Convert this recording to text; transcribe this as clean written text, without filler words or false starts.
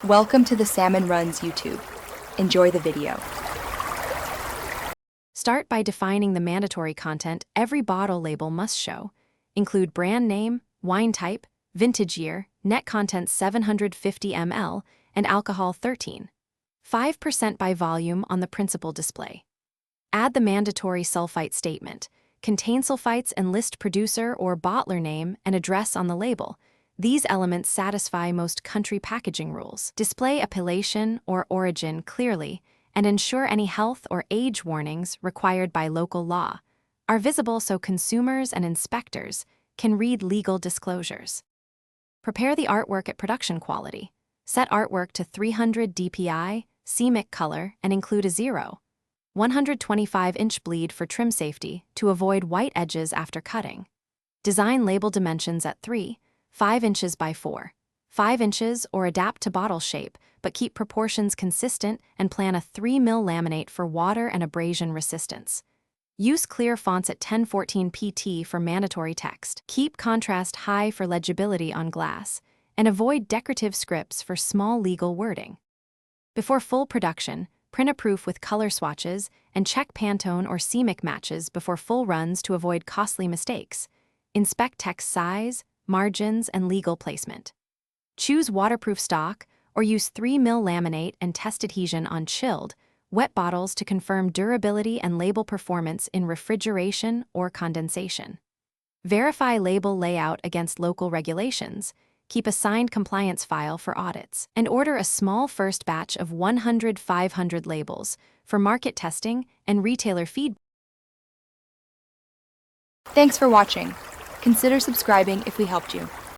Welcome to the Salmon Runs YouTube. Enjoy the video. Start by defining the mandatory content every bottle label must show. Include brand name, wine type, vintage year, net content 750 ml, and alcohol 13. 5% by volume on the principal display. Add the mandatory sulfite statement. Contain sulfites and list producer or bottler name and address on the label. These elements satisfy most country packaging rules. Display appellation or origin clearly and ensure any health or age warnings required by local law are visible so consumers and inspectors can read legal disclosures. Prepare the artwork at production quality. Set artwork to 300 dpi, CMYK color, and include a 125-inch bleed for trim safety to avoid white edges after cutting. Design label dimensions at 5 inches by 5 inches or adapt to bottle shape, but keep proportions consistent and plan a 3mm laminate for water and abrasion resistance. Use clear fonts at 1014 pt for mandatory text. Keep contrast high for legibility on glass, and avoid decorative scripts for small legal wording. Before full production, print a proof with color swatches and check Pantone or CMYK matches before full runs to avoid costly mistakes. Inspect text size, margins, and legal placement. Choose waterproof stock or use 3mm laminate and test adhesion on chilled, wet bottles to confirm durability and label performance in refrigeration or condensation. Verify label layout against local regulations. Keep a signed compliance file for audits, and order a small first batch of 100-500 labels for market testing and retailer feedback. Thanks for watching. Consider subscribing if we helped you.